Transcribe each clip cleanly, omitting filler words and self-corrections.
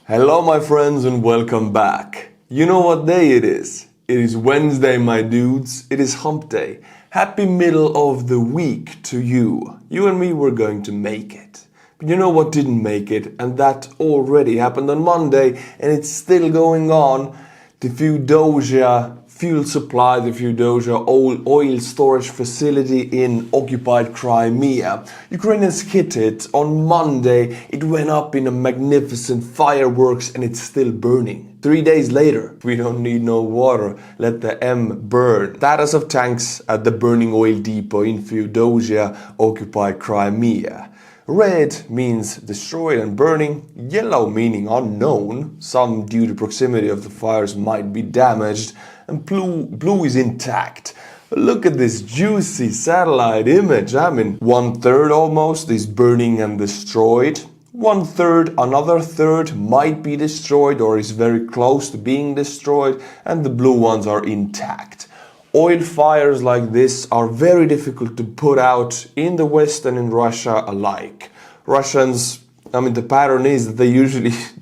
Hello my friends and welcome back. You know what day it is? It is Wednesday, my dudes. It is hump day. Happy middle of the week to you. You and me were going to make it. But you know what didn't make it? And that already happened on Monday and it's still going on. The Feodosia fuel supply, the Feodosia oil storage facility in occupied Crimea. Ukrainians hit it on Monday. It went up in a magnificent fireworks and it's still burning. 3 days later, we don't need no water. Let the M burn. Status of tanks at the burning oil depot in Feodosia occupied Crimea. Red means destroyed and burning, yellow meaning unknown, some due to proximity of the fires might be damaged, and blue is intact. Look at this juicy satellite image. I mean, 1/3 almost is burning and destroyed. 1/3, another third might be destroyed or is very close to being destroyed, and the blue ones are intact. Oil fires like this are very difficult to put out in the West and in Russia alike. Russians, the pattern is that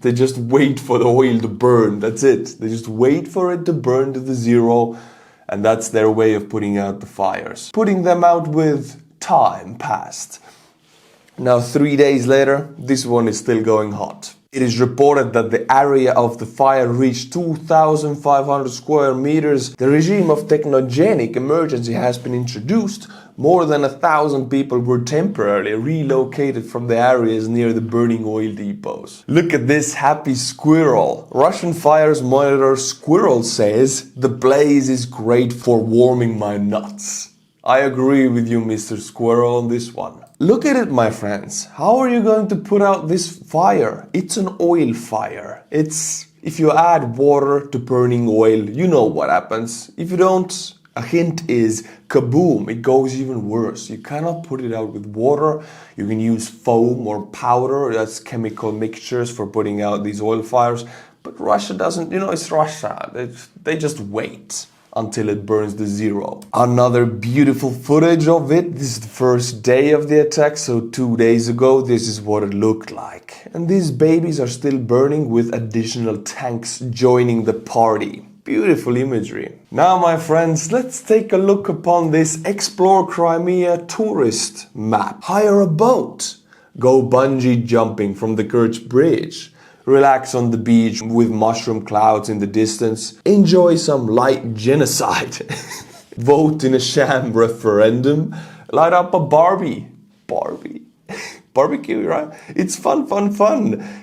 they just wait for the oil to burn. That's it. They just wait for it to burn to the zero, and that's their way of putting out the fires. Putting them out with time passed. Now 3 days later, this one is still going hot. It is reported that the area of the fire reached 2,500 square meters. The regime of technogenic emergency has been introduced. More than 1,000 people were temporarily relocated from the areas near the burning oil depots. Look at this happy squirrel. Russian fires monitor squirrel says, "The blaze is great for warming my nuts." I agree with you, Mr. Squirrel, on this one. Look at it, my friends. How are you going to put out this fire? It's an oil fire. If you add water to burning oil, you know what happens. If you don't, a hint is kaboom, it goes even worse. You cannot put it out with water. You can use foam or powder, that's chemical mixtures for putting out these oil fires. But Russia doesn't, it's Russia. They just wait until it burns to zero. Another beautiful footage of it. This is the first day of the attack, so 2 days ago this is what it looked like. And these babies are still burning with additional tanks joining the party. Beautiful imagery. Now my friends, let's take a look upon this Explore Crimea tourist map. Hire a boat. Go bungee jumping from the Kerch Bridge. Relax on the beach with mushroom clouds in the distance. Enjoy some light genocide. Vote in a sham referendum. Light up a Barbie. Barbecue, right? It's fun.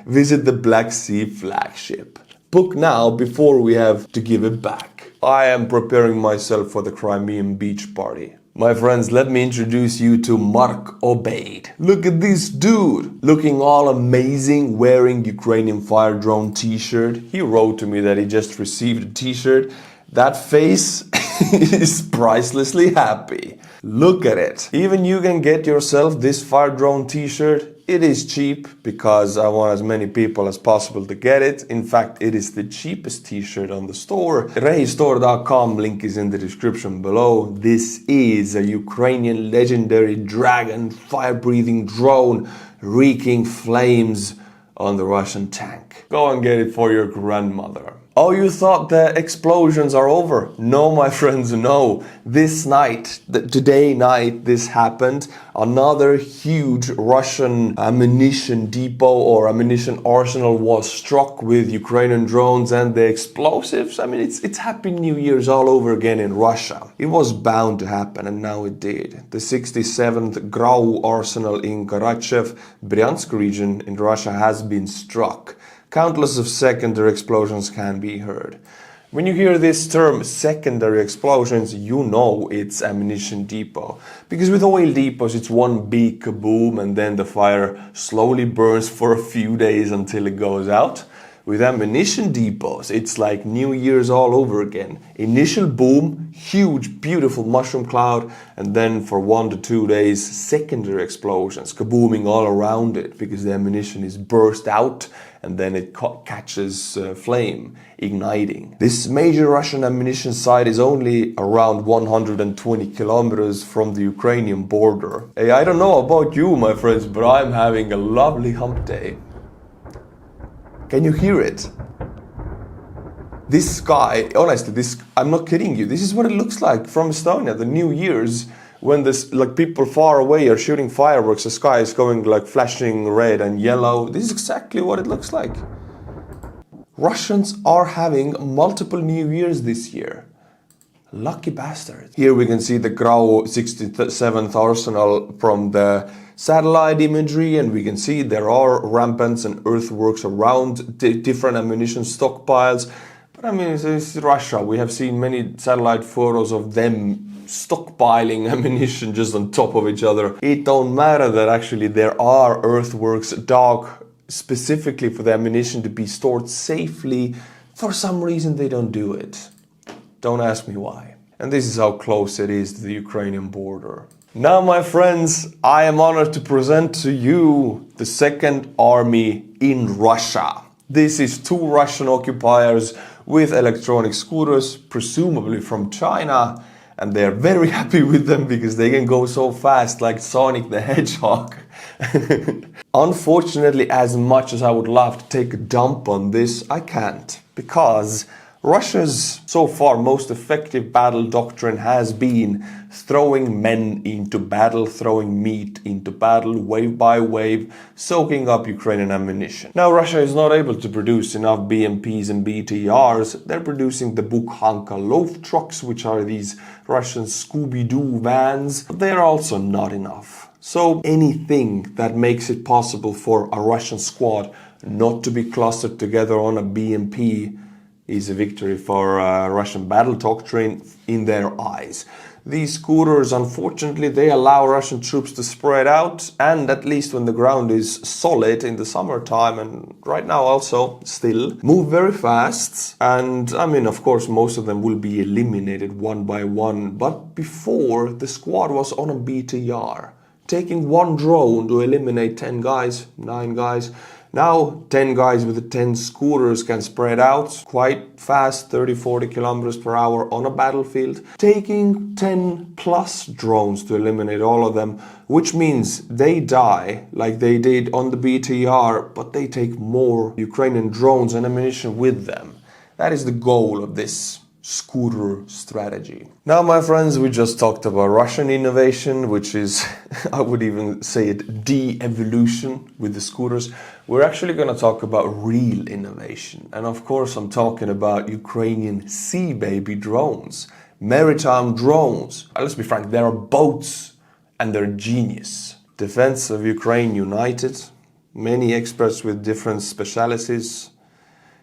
Visit the Black Sea flagship. Book now before we have to give it back. I am preparing myself for the Crimean beach party. My friends, let me introduce you to Mark Obeid. Look at this dude, looking all amazing, wearing Ukrainian fire drone t-shirt. He wrote to me that he just received a t-shirt. That face is pricelessly happy. Look at it. Even you can get yourself this fire drone t-shirt. It is cheap because I want as many people as possible to get it. In fact, it is the cheapest t-shirt on the store. Rehistore.com, link is in the description below. This is a Ukrainian legendary dragon fire-breathing drone wreaking flames on the Russian tank. Go and get it for your grandmother. Oh, you thought the explosions are over? No, my friends, no. This night, today night, this happened. Another huge Russian ammunition depot or ammunition arsenal was struck with Ukrainian drones and the explosives. It's Happy New Year's all over again in Russia. It was bound to happen and now it did. The 67th GRAU arsenal in Karachev, Bryansk region in Russia has been struck. Countless of secondary explosions can be heard. When you hear this term secondary explosions, you know it's ammunition depot. Because with oil depots, it's one big kaboom and then the fire slowly burns for a few days until it goes out. With ammunition depots, it's like New Year's all over again. Initial boom, huge, beautiful mushroom cloud, and then for 1 to 2 days, secondary explosions, kabooming all around it because the ammunition is burst out and then it catches flame, igniting. This major Russian ammunition site is only around 120 kilometers from the Ukrainian border. Hey, I don't know about you, my friends, but I'm having a lovely hump day. Can you hear it? This sky, honestly, I'm not kidding you. This is what it looks like from Estonia, the New Year's, when this, like, people far away are shooting fireworks, the sky is going like flashing red and yellow. This is exactly what it looks like. Russians are having multiple New Years this year. Lucky bastards. Here we can see the GRAU 67th arsenal from the satellite imagery, and we can see there are ramparts and earthworks around different ammunition stockpiles. But I mean, it's Russia. We have seen many satellite photos of them stockpiling ammunition just on top of each other. It don't matter that actually there are earthworks dug specifically for the ammunition to be stored safely. For some reason they don't do it. Don't ask me why. And this is how close it is to the Ukrainian border. Now, my friends, I am honored to present to you the Second Army in Russia. This is 2 Russian occupiers with electronic scooters, presumably from China, and they're very happy with them because they can go so fast like Sonic the Hedgehog. Unfortunately, as much as I would love to take a dump on this, I can't, because Russia's so far most effective battle doctrine has been throwing men into battle, throwing meat into battle, wave by wave, soaking up Ukrainian ammunition. Now Russia is not able to produce enough BMPs and BTRs. They're producing the Bukhanka loaf trucks, which are these Russian Scooby-Doo vans, but they're also not enough. So anything that makes it possible for a Russian squad not to be clustered together on a BMP is a victory for Russian battle doctrine in their eyes. These scooters, unfortunately, they allow Russian troops to spread out, and at least when the ground is solid in the summertime, and right now also still, move very fast. And I mean, of course, most of them will be eliminated one by one. But before, the squad was on a BTR, taking 1 drone to eliminate 10 guys, 9 guys. Now 10 guys with the 10 scooters can spread out quite fast, 30-40 kilometers per hour on a battlefield, taking 10 plus drones to eliminate all of them, which means they die like they did on the BTR, but they take more Ukrainian drones and ammunition with them. That is the goal of this scooter strategy. Now, my friends, we just talked about Russian innovation, which is, I would even say it, de-evolution with the scooters. We're actually going to talk about real innovation. And of course, I'm talking about Ukrainian sea baby drones, maritime drones. Let's be frank, there are boats and they're genius. Defense of Ukraine united, many experts with different specialties,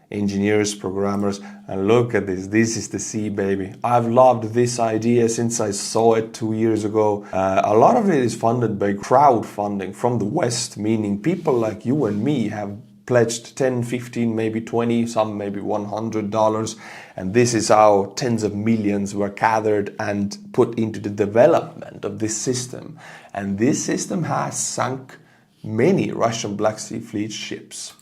engineers, programmers, and look at this. This is the Sea Baby. I've loved this idea since I saw it 2 years ago. A lot of it is funded by crowdfunding from the West, meaning people like you and me have pledged 10, 15, maybe 20, some maybe $100, and this is how tens of millions were gathered and put into the development of this system. And this system has sunk many Russian Black Sea Fleet ships.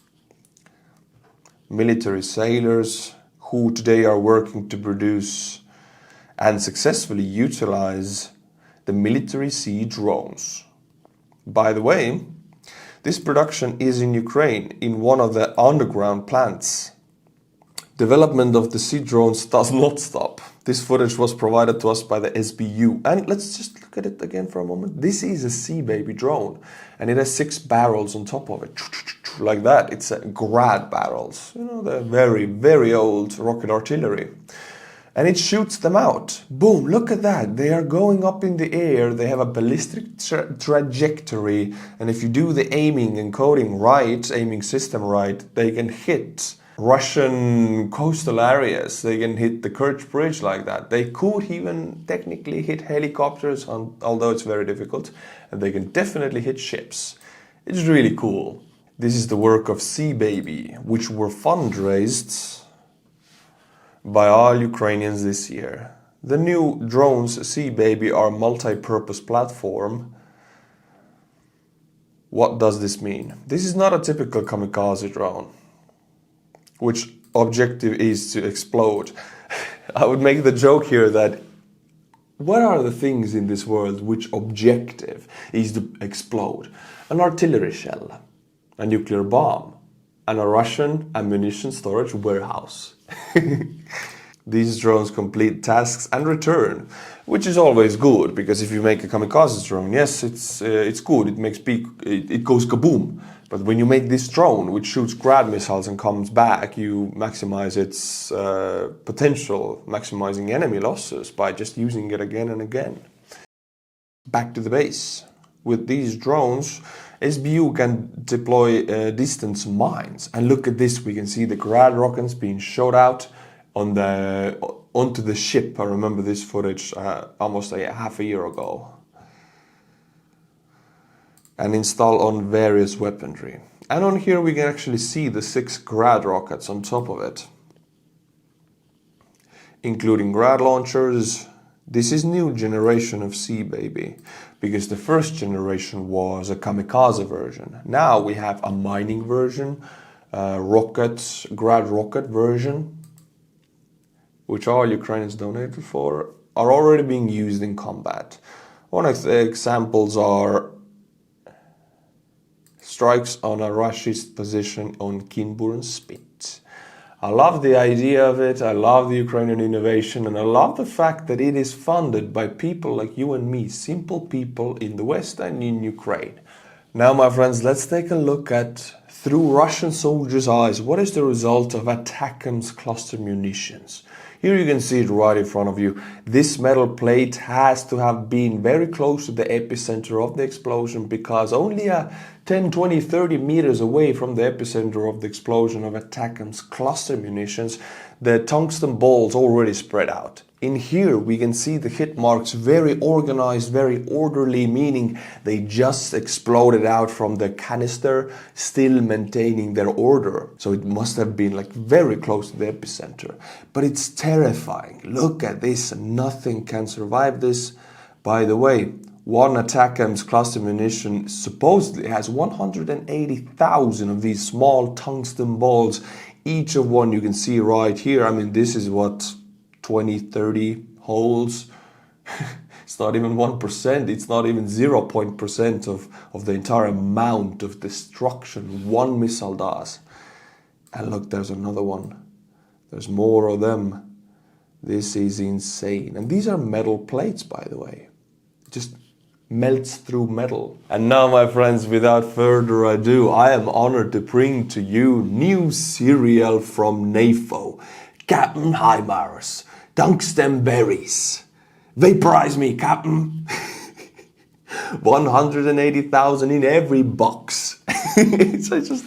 Military sailors who today are working to produce and successfully utilize the military sea drones. By the way, this production is in Ukraine, in one of the underground plants. Development of the sea drones does not stop. This footage was provided to us by the SBU. And let's just look at it again for a moment. This is a Sea Baby drone, and it has 6 barrels on top of it. Like that. It's a grad barrels. You know, the very, very old rocket artillery. And it shoots them out. Boom, look at that. They are going up in the air. They have a ballistic trajectory. And if you do the aiming and coding right, aiming system right, they can hit Russian coastal areas. They can hit the Kerch Bridge like that. They could even technically hit helicopters, although it's very difficult. And they can definitely hit ships. It's really cool. This is the work of Sea Baby, which were fundraised by all Ukrainians this year. The new drones Sea Baby are a multi-purpose platform. What does this mean? This is not a typical kamikaze drone, which objective is to explode. I would make the joke here that what are the things in this world which objective is to explode? An artillery shell, a nuclear bomb, and a Russian ammunition storage warehouse. These drones complete tasks and return, which is always good, because if you make a kamikaze drone, yes, it's good, it goes kaboom. But when you make this drone, which shoots grad missiles and comes back, you maximize its potential, maximizing enemy losses by just using it again and again. Back to the base. With these drones, SBU can deploy distance mines. And look at this, we can see the grad rockets being shot out onto the ship. I remember this footage almost half a year ago. And installed on various weaponry. And on here we can actually see the 6 grad rockets on top of it, including grad launchers. This is new generation of C, baby, because the first generation was a kamikaze version. Now we have a mining version, grad rocket version, which all Ukrainians donated for, are already being used in combat. One of the examples are strikes on a Russian position on Kinburn Spit. I love the idea of it, I love the Ukrainian innovation, and I love the fact that it is funded by people like you and me, simple people in the West and in Ukraine. Now, my friends, let's take a look at, through Russian soldiers' eyes, what is the result of ATACMS cluster munitions. Here you can see it right in front of you. This metal plate has to have been very close to the epicenter of the explosion, because only 10, 20, 30 meters away from the epicenter of the explosion of ATACMS cluster munitions, the tungsten balls already spread out. In here we can see the hit marks very organized, very orderly, meaning they just exploded out from the canister, still maintaining their order. So it must have been like very close to the epicenter. But it's terrifying. Look at this, nothing can survive this. By the way, one ATACMS cluster munition supposedly has 180,000 of these small tungsten balls. Each of one you can see right here. I mean, this is what, 20, 30 holes. It's not even 1%, it's not even 0% of the entire amount of destruction one missile does. And look, there's another one. There's more of them. This is insane. And these are metal plates, by the way. It just melts through metal. And now, my friends, without further ado, I am honored to bring to you new cereal from NAFO. Captain Himars, tungsten berries. Vaporize me, Captain. 180,000 in every box. It's just,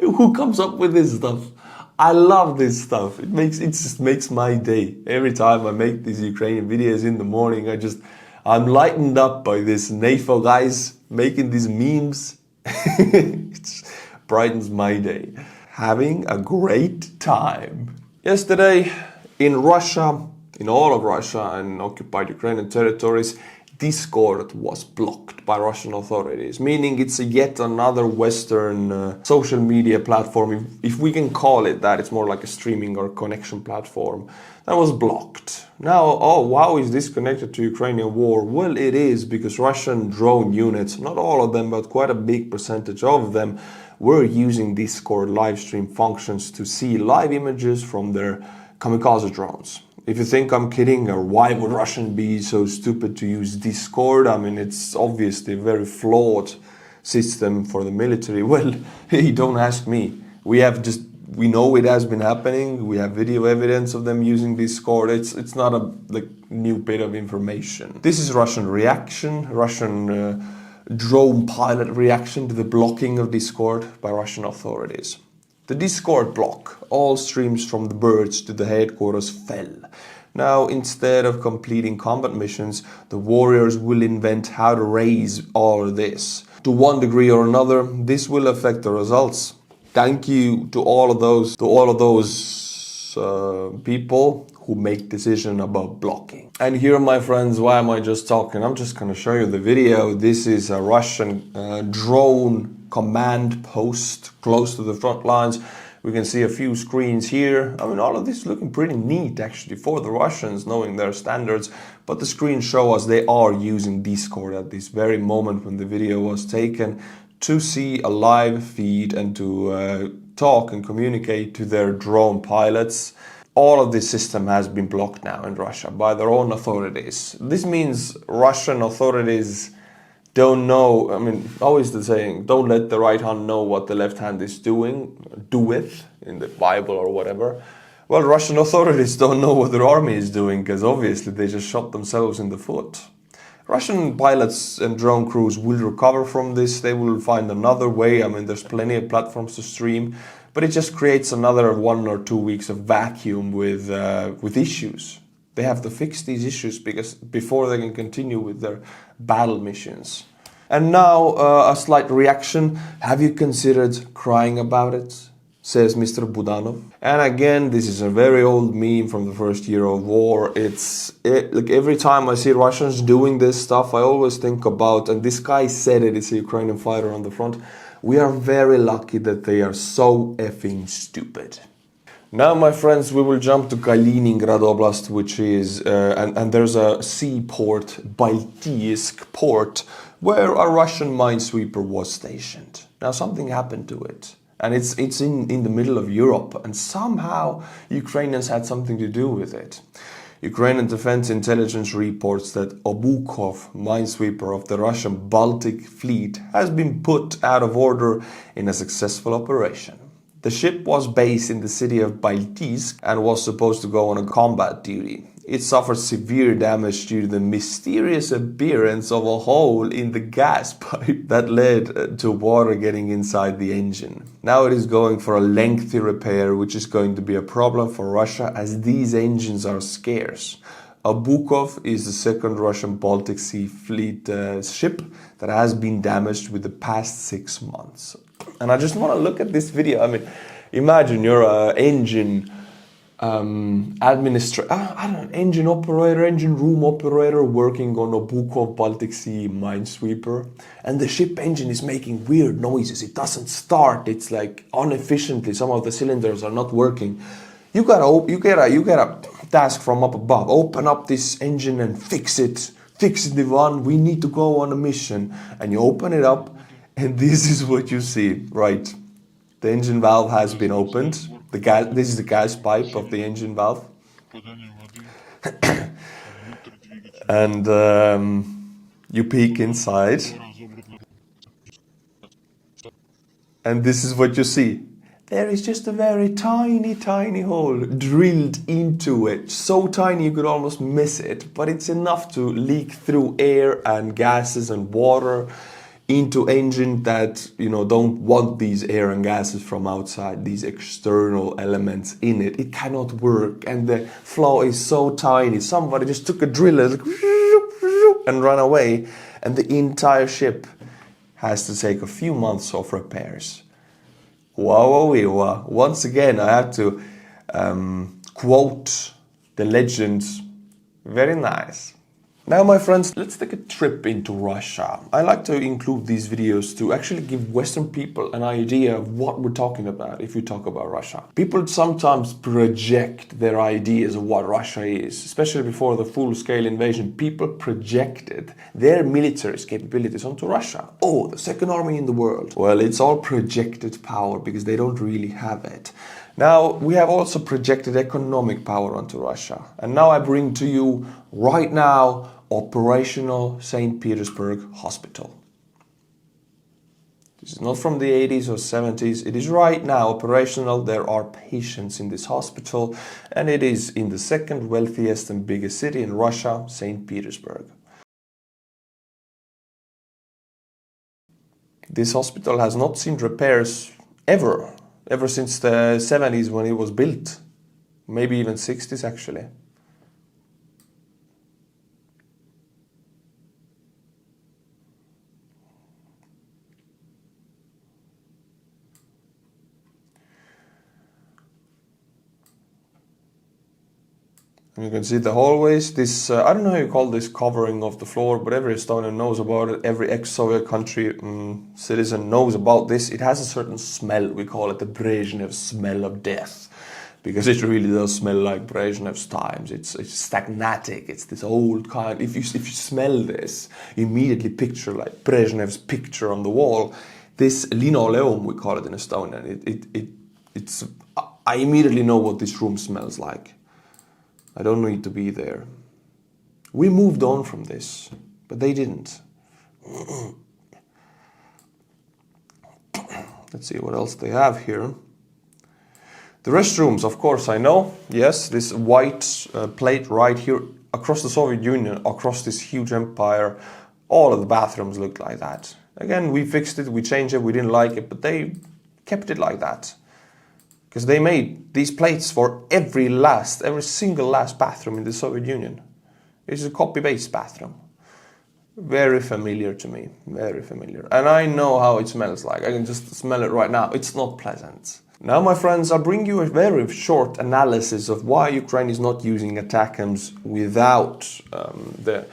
who comes up with this stuff? I love this stuff. It just makes my day. Every time I make these Ukrainian videos in the morning, I'm lightened up by this NAFO guys making these memes. It brightens my day. Having a great time. Yesterday, in Russia, in all of Russia and occupied Ukrainian territories, Discord was blocked by Russian authorities, meaning it's yet another Western social media platform, if we can call it that. It's more like a streaming or connection platform that was blocked. Now, how is this connected to Ukrainian war? Well, it is because Russian drone units, not all of them, but quite a big percentage of them, were using Discord live stream functions to see live images from their kamikaze drones. If you think I'm kidding, or why would Russian be so stupid to use Discord? I mean, it's obviously a very flawed system for the military. Well, hey, don't ask me. We know it has been happening. We have video evidence of them using Discord. It's not a new bit of information. This is Russian reaction, Russian drone pilot reaction to the blocking of Discord by Russian authorities. The Discord block all streams from the birds to the headquarters fell. Now, instead of completing combat missions, the warriors will invent how to raise all this. To one degree or another, this will affect the results. Thank you to all of those people who make decision about blocking. And here, my friends, why am I just talking? I'm just going to show you the video. This is a Russian drone command post close to the front lines. We can see a few screens here. I mean, all of this is looking pretty neat actually for the Russians, knowing their standards. But the screens show us they are using Discord at this very moment when the video was taken to see a live feed and to talk and communicate to their drone pilots. All of this system has been blocked now in Russia by their own authorities. This means Russian authorities don't know, I mean, always the saying, don't let the right hand know what the left hand is doing, doeth, in the Bible or whatever. Well, Russian authorities don't know what their army is doing, because obviously they just shot themselves in the foot. Russian pilots and drone crews will recover from this. They will find another way. I mean, there's plenty of platforms to stream, but it just creates another 1 or 2 weeks of vacuum with issues. They have to fix these issues before they can continue with their battle missions. And now a slight reaction. Have you considered crying about it? Says Mr. Budanov. And again, this is a very old meme from the first year of war. Like every time I see Russians doing this stuff, I always think about, and this guy said it, it's a Ukrainian fighter on the front, we are very lucky that they are so effing stupid. Now, my friends, we will jump to Kaliningrad Oblast, which is, and there's a seaport, Baltiysk port, where a Russian minesweeper was stationed. Now, something happened to it. And it's in the middle of Europe, and somehow Ukrainians had something to do with it. Ukrainian Defense Intelligence reports that Obukov, minesweeper of the Russian Baltic Fleet, has been put out of order in a successful operation. The ship was based in the city of Baltiysk and was supposed to go on a combat duty. It suffered severe damage due to the mysterious appearance of a hole in the gas pipe that led to water getting inside the engine. Now it is going for a lengthy repair, which is going to be a problem for Russia as these engines are scarce. Obukov is the second Russian Baltic Sea Fleet ship that has been damaged within the past 6 months. And I just want to look at this video. I mean, imagine you're an engine engine operator, engine room operator working on a Obukov Baltic Sea minesweeper, and the ship engine is making weird noises. It doesn't start. It's like inefficiently. Some of the cylinders are not working. You get a task from up above. Open up this engine and fix it. Fix the one. We need to go on a mission. And you open it up, and this is what you see. Right, the engine valve has been opened. This is the gas pipe of the engine valve. And you peek inside. And this is what you see. There is just a very tiny, tiny hole drilled into it. So tiny you could almost miss it. But it's enough to leak through air and gases and water into engine that, don't want these air and gases from outside, these external elements in it. It cannot work, and the flaw is so tiny. Somebody just took a driller and ran away, and the entire ship has to take a few months of repairs. Wow. Once again, I have to quote the legend. Very nice. Now, my friends, let's take a trip into Russia. I like to include these videos to actually give Western people an idea of what we're talking about if we talk about Russia. People sometimes project their ideas of what Russia is, especially before the full-scale invasion. People projected their military capabilities onto Russia. Oh, the second army in the world. Well, it's all projected power because they don't really have it. Now, we have also projected economic power onto Russia. And now I bring to you, right now, operational St. Petersburg Hospital. This is not from the 80s or 70s. It is right now operational. There are patients in this hospital, and it is in the second wealthiest and biggest city in Russia, St. Petersburg. This hospital has not seen repairs ever since the 70s when it was built. Maybe even 60s actually. And you can see the hallways. This, I don't know how you call this covering of the floor, but every Estonian knows about it. Every ex-Soviet country citizen knows about this. It has a certain smell. We call it the Brezhnev smell of death, because it really does smell like Brezhnev's times. It's stagnatic. It's this old kind. If you smell this, you immediately picture like Brezhnev's picture on the wall. This linoleum, we call it in Estonian. I immediately know what this room smells like. I don't need to be there. We moved on from this, but they didn't. Let's see what else they have here. The restrooms, of course, I know. Yes, this white plate right here across the Soviet Union, across this huge empire, all of the bathrooms looked like that. Again, we fixed it, we changed it, we didn't like it, but they kept it like that. Because they made these plates for every single last bathroom in the Soviet Union. It's a copy-paste bathroom. Very familiar to me, very familiar. And I know how it smells like. I can just smell it right now. It's not pleasant. Now, my friends, I'll bring you a very short analysis of why Ukraine is not using ATACMS without the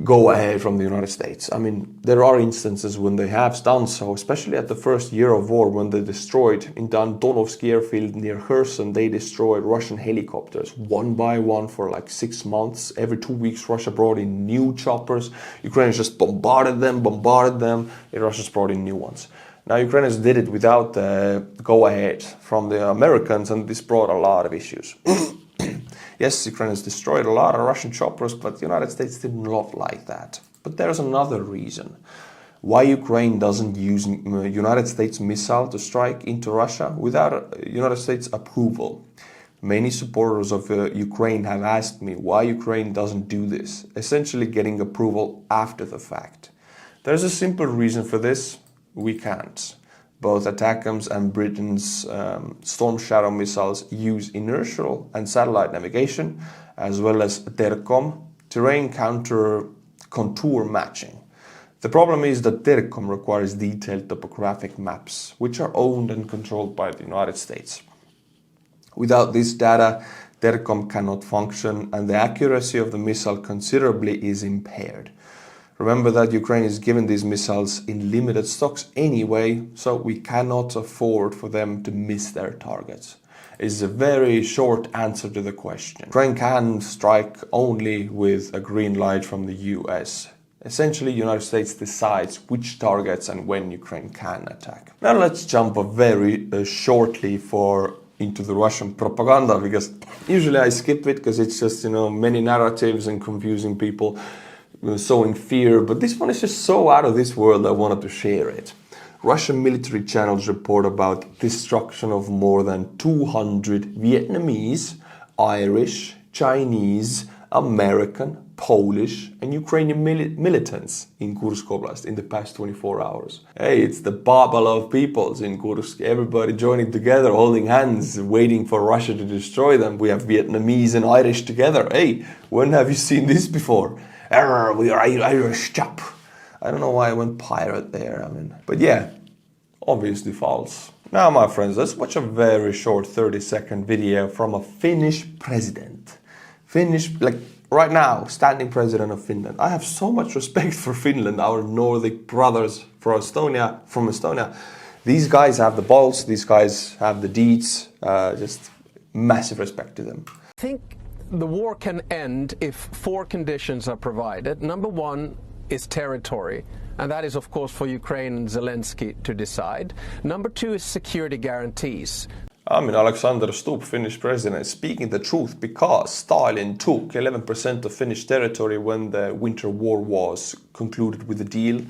go-ahead from the United States. I mean, there are instances when they have done so, especially at the first year of war when they destroyed in the Antonovsky airfield near Kherson, they destroyed Russian helicopters one by one for like 6 months. Every 2 weeks, Russia brought in new choppers. Ukrainians just bombarded them, and Russians brought in new ones. Now, Ukrainians did it without the go-ahead from the Americans, and this brought a lot of issues. Yes, Ukrainians destroyed a lot of Russian choppers, but the United States did not like that. But there's another reason why Ukraine doesn't use United States missile to strike into Russia without United States approval. Many supporters of Ukraine have asked me why Ukraine doesn't do this, essentially getting approval after the fact. There's a simple reason for this. We can't. Both ATACMS and Britain's Storm Shadow missiles use inertial and satellite navigation, as well as TERCOM, terrain counter contour matching. The problem is that TERCOM requires detailed topographic maps, which are owned and controlled by the United States. Without this data, TERCOM cannot function, and the accuracy of the missile considerably is impaired. Remember that Ukraine is given these missiles in limited stocks anyway, so we cannot afford for them to miss their targets. It's a very short answer to the question. Ukraine can strike only with a green light from the US. Essentially, the United States decides which targets and when Ukraine can attack. Now let's jump very shortly into the Russian propaganda, because usually I skip it because it's just, many narratives and confusing people. Sowing fear, but this one is just so out of this world I wanted to share it. Russian military channels report about destruction of more than 200 Vietnamese, Irish, Chinese, American, Polish and Ukrainian militants in Kursk Oblast in the past 24 hours. Hey, it's the Babel of peoples in Kursk. Everybody joining together, holding hands, waiting for Russia to destroy them. We have Vietnamese and Irish together. Hey, when have you seen this before? We are Irish chap. I don't know why I went pirate there. But yeah, obviously false. Now, my friends, let's watch a very short 30-second video from a Finnish president. Right now, standing president of Finland. I have so much respect for Finland, our Nordic brothers from Estonia. These guys have the balls. These guys have the deeds. Just massive respect to them. I think the war can end if 4 conditions are provided. Number 1 is territory, and that is of course for Ukraine and Zelensky to decide. Number 2 is security guarantees. Alexander Stubb, Finnish president, is speaking the truth because Stalin took 11% of Finnish territory when the Winter War was concluded with a deal.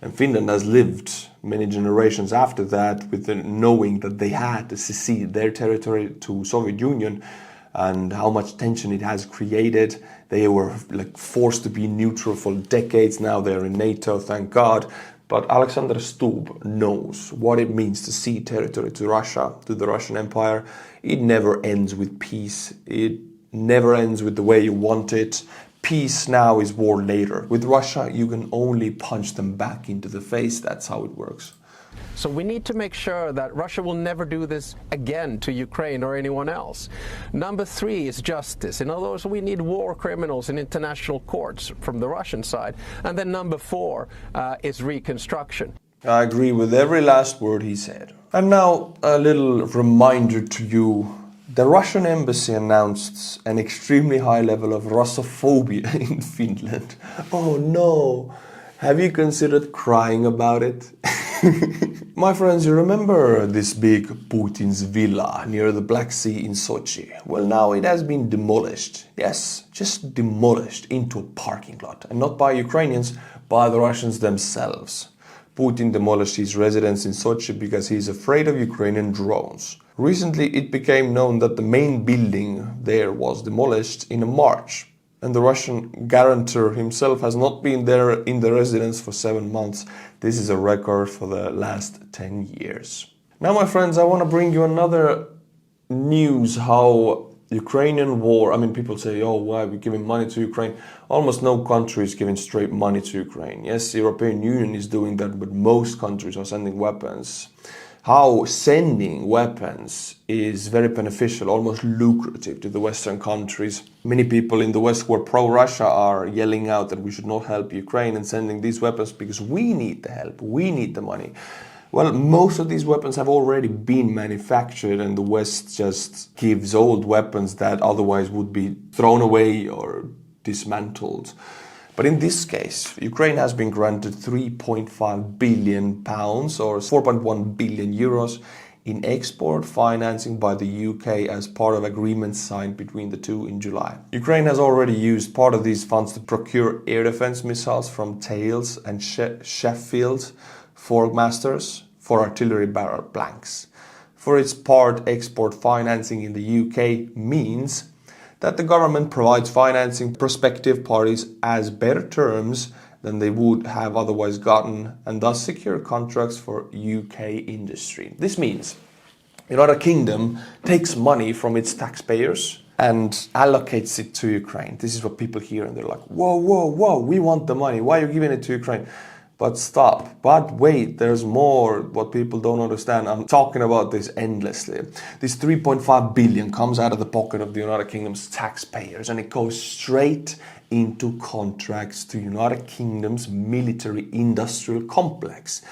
And Finland has lived many generations after that with the knowing that they had to cede their territory to Soviet Union, and how much tension it has created. They were forced to be neutral for decades. Now they're in NATO, thank God. But Alexander Stubb knows what it means to cede territory to Russia, to the Russian Empire. It never ends with peace. It never ends with the way you want it. Peace now is war later. With Russia, you can only punch them back into the face. That's how it works. So we need to make sure that Russia will never do this again to Ukraine or anyone else. Number 3 is justice. In other words, we need war criminals in international courts from the Russian side. And then number 4 is reconstruction. I agree with every last word he said. And now a little reminder to you. The Russian embassy announced an extremely high level of Russophobia in Finland. Oh no! Have you considered crying about it? My friends, you remember this big Putin's villa near the Black Sea in Sochi? Well, now it has been demolished. Yes, just demolished into a parking lot. And not by Ukrainians, by the Russians themselves. Putin demolished his residence in Sochi because he's afraid of Ukrainian drones. Recently, it became known that the main building there was demolished in March. And the Russian guarantor himself has not been there in the residence for 7 months. This is a record for the last 10 years. Now, my friends, I want to bring you another news how Ukrainian war, people say, oh, why are we giving money to Ukraine? Almost no country is giving straight money to Ukraine. Yes, the European Union is doing that, but most countries are sending weapons. How sending weapons is very beneficial, almost lucrative to the Western countries. Many people in the West who are pro-Russia are yelling out that we should not help Ukraine and sending these weapons because we need the help, we need the money. Well, most of these weapons have already been manufactured and the West just gives old weapons that otherwise would be thrown away or dismantled. But in this case, Ukraine has been granted £3.5 billion or 4.1 billion euros in export financing by the UK as part of agreements signed between the two in July. Ukraine has already used part of these funds to procure air defense missiles from Thales and Sheffield Foremasters for artillery barrel blanks. For its part, export financing in the UK means that the government provides financing to prospective parties as better terms than they would have otherwise gotten and thus secure contracts for UK industry. This means the United Kingdom takes money from its taxpayers and allocates it to Ukraine. This is what people hear and they're like, whoa, whoa, whoa, we want the money. Why are you giving it to Ukraine? But stop. But wait, there's more what people don't understand. I'm talking about this endlessly. This 3.5 billion comes out of the pocket of the United Kingdom's taxpayers and it goes straight into contracts to United Kingdom's military industrial complex.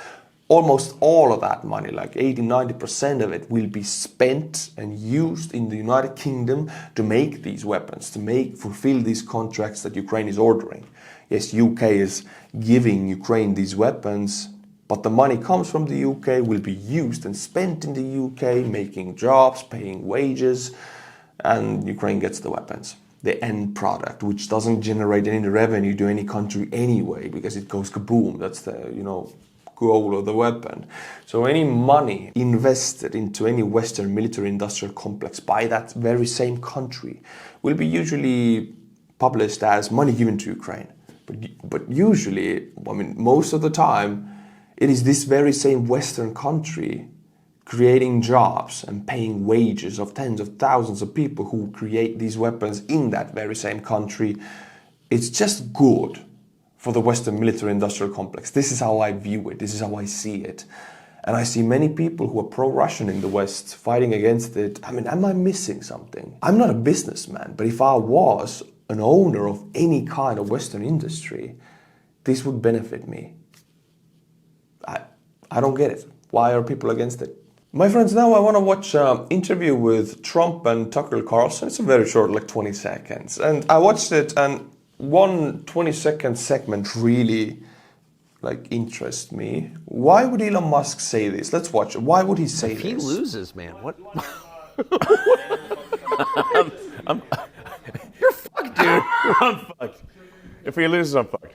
Almost all of that money, like 80-90% of it, will be spent and used in the United Kingdom to make these weapons, to fulfill these contracts that Ukraine is ordering. Yes, UK is giving Ukraine these weapons, but the money comes from the UK, will be used and spent in the UK, making jobs, paying wages, and Ukraine gets the weapons. The end product, which doesn't generate any revenue to any country anyway, because it goes kaboom. That's the, goal of the weapon. So any money invested into any Western military industrial complex by that very same country will be usually published as money given to Ukraine. But usually, most of the time, it is this very same Western country creating jobs and paying wages of tens of thousands of people who create these weapons in that very same country. It's just good for the Western military industrial complex. This is how I view it. This is how I see it. And I see many people who are pro-Russian in the West fighting against it. Am I missing something? I'm not a businessman, but if I was an owner of any kind of Western industry, this would benefit me. I don't get it. Why are people against it? My friends, now I want to watch an interview with Trump and Tucker Carlson. It's a very short, like 20 seconds. And I watched it, and one 20-second segment really interests me. Why would Elon Musk say this? Let's watch it. Why would he say this? If he loses, man, what? You're fucked, dude. I'm fucked. If he loses, I'm fucked.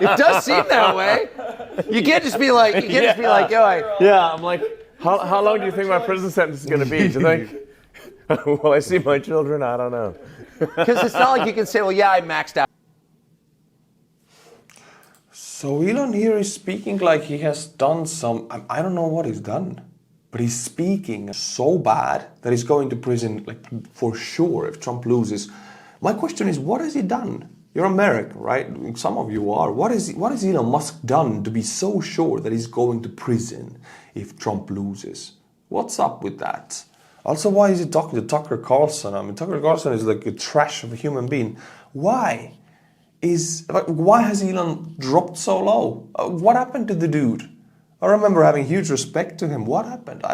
It does seem that way. You can't just be like, yo, Yeah, I'm like, how long do you think my prison sentence is going to be? Do you think? Will I see my children? I don't know. Because it's not like you can say, well, yeah, I maxed out. So Elon here is speaking like he has done some, I don't know what he's done, but he's speaking so bad that he's going to prison for sure if Trump loses. My question is, what has he done? You're American, right? Some of you are. What has Elon Musk done to be so sure that he's going to prison if Trump loses? What's up with that? Also, why is he talking to Tucker Carlson? Tucker Carlson is like a trash of a human being. Why has Elon dropped so low? What happened to the dude? I remember having huge respect to him. What happened?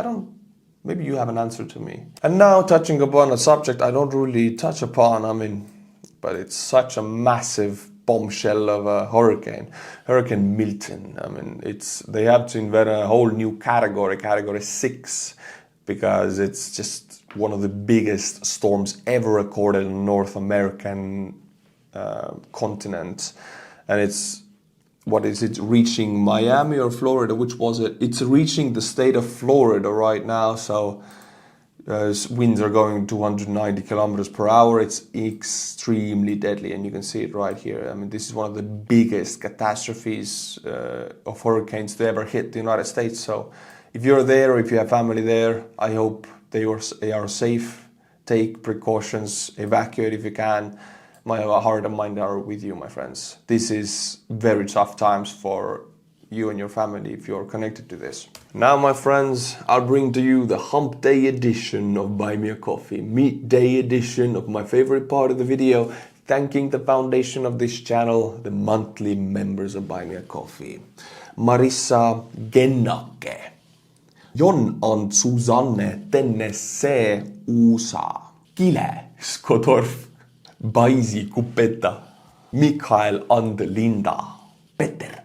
Maybe you have an answer to me. And now touching upon a subject I don't really touch upon, but it's such a massive bombshell of a hurricane, Hurricane Milton. I mean, they have to invent a whole new category, category 6, because it's just one of the biggest storms ever recorded in the North American continent. And it's reaching Miami or Florida? Which was it? It's reaching the state of Florida right now. So winds are going 290 kilometers per hour. It's extremely deadly, and you can see it right here. I mean, this is one of the biggest catastrophes of hurricanes to ever hit the United States. So if you're there, or if you have family there, I hope they are safe. Take precautions, evacuate if you can. My heart and mind are with you, my friends. This is very tough times for you and your family if you're connected to this. Now, my friends, I'll bring to you the Hump Day edition of Buy Me a Coffee, midday edition of my favorite part of the video, thanking the foundation of this channel, the monthly members of Buy Me a Coffee. Marissa Gennake, Jon Ant Susanne Tennessee Usa, Kile Skotorf, Baisi Kupeta, Mikael and Linda, Peter,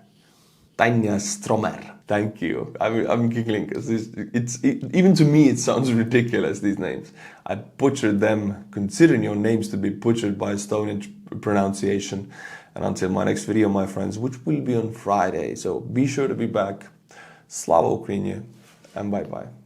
Tanya Stromer. Thank you. I'm giggling because even to me it sounds ridiculous, these names. I butchered them, considering your names to be butchered by Estonian pronunciation. And until my next video, my friends, which will be on Friday, so be sure to be back. Slava Ukraini, and bye-bye.